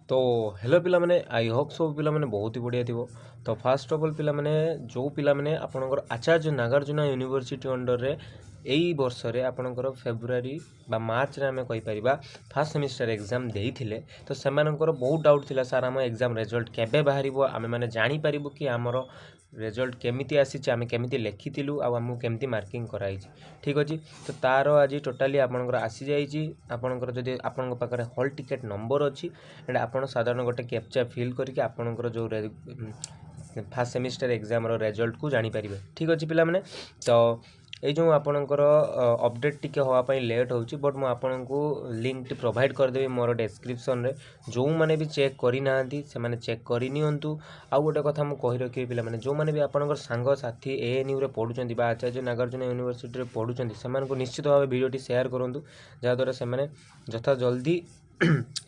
तो हेलो पिला माने आई होप सब पिला माने बहुत ही बढ़िया थी। तो फास्ट ऑफ ऑल पिला माने जो पिला माने आपनकर आचार्य नागार्जुन यूनिवर्सिटी अंडर रे एई वर्ष रे आपनकर फेब्रुआरी बा मार्च रे हमें कहि परिबा फर्स्ट सेमिस्टर एग्जाम देइथिले। तो सेमानकर बहुत डाउट थिला सर हम एग्जाम रिजल्ट केबे बाहरिबो, आमे माने जानि परिबो कि हमर रिजल्ट केमिति आसीछि, आमे केमिति लेखिथिलु आ हमु केमिति मार्किंग कराइछि। ठीक अछि, तो तार आज टोटाली आपनकर आसी जाइछि। आपनकर जदि आपनक पाखरे हॉल टिकेट नंबर अछि एंड आपण साधारण गोटे कैप्चा फिल करके आपनकर जो फर्स्ट सेमिस्टर एग्जाम रो रिजल्ट को जानि परिबे। ठीक अछि पिला माने, तो ये जो आपनकर अपडेट टिके होवा पई लेट होउछि, बट मु आपनको लिंक प्रोवाइड कर देबी मोर डिस्क्रिप्शन रे। जो माने भी चेक करि नाहंती से माने चेक करि नियंतु। आ गोटे कथा मु कहि रखि पिला माने जो माने भी आपनकर सांग साथी एएनयू रे पढुचंती बा आचार्य नागार्जुन यूनिवर्सिटी रे पढुचंती सेमान को निश्चित भाव वीडियो शेयर करंतु, जा द्वारा से माने जथा जल्दी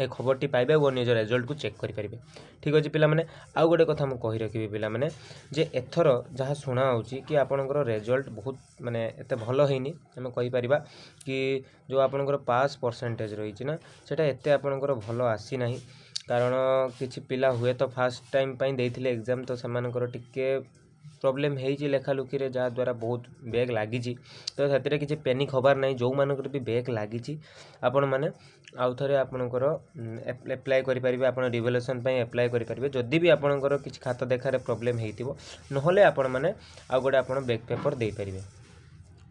ए खबरटी पाइबे और निज रिजल्ट को चेक करि परिबे। ठीक अछि पिला माने, आ गोटे कथा मु कहि रखिबि पिला माने जे एथर जहा सुना होउची कि आपनकर रिजल्ट बहुत माने एते भलो हेनी। हम कहि परिबा कि जो आपनकर पास परसेंटेज रहिछि ना सेटा एते आपनकर भलो आसी नाही, कारण किछि पिला हुए तो फर्स्ट टाइम पई देइथिले एग्जाम, तो सेमानकर टिके प्रॉब्लम हेइछि लेखा लुकी रे, जा द्वारा बहुत बैग लागिछि। तो सेतिरे किछि पैनिक होबार नाही। जो मानकर भी बैग लागिछि आपण माने आउ थरे आपनकर अप्लाई करि परिबे, आपण रिवोल्यूशन पई अप्लाई करि परिबे जदि भी आपनकर किछि खाता देखारे प्रॉब्लम हेइतिबो। नहले आपण माने आउ गोटे आपण बैक पेपर देइ परिबे।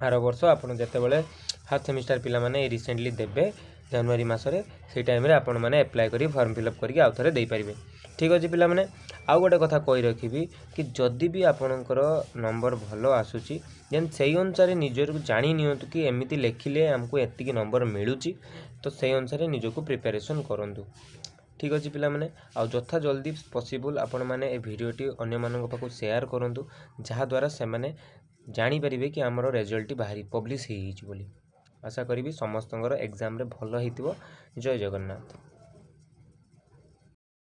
आर वर्ष आपण जते बेले फर्स्ट सेमिस्टर पिला माने रिसेंटली देबे जनवरी मासरे, से टाइम रे आपण माने अप्लाई करी फॉर्म फिलअप करके आउ थरे देइ परिबे। ठीक अछि पिला माने, आउ गोटे कथा कहि रखिबि कि जदि भी आपनकर नंबर भलो आसुची देन सेई अनुसार निजर को जानि नियंतु कि एमिति लेखिले हमको एतिकी नंबर मिलुची, तो सेई अनुसार निजको प्रिपरेशन करंतु। ठीक अछि पिला माने, आ जथा जल्दी पॉसिबल आपण माने ए वीडियोटी अन्य मानक पाखु शेयर करंतु, जहा द्वारा से माने जानि परिबे कि हमरो रिजल्ट बाहरी पब्लिश हेइ हिची बोली। आशा करिबि समस्तंगर एग्जाम रे भलो हेतिबो। जय जगन्नाथ।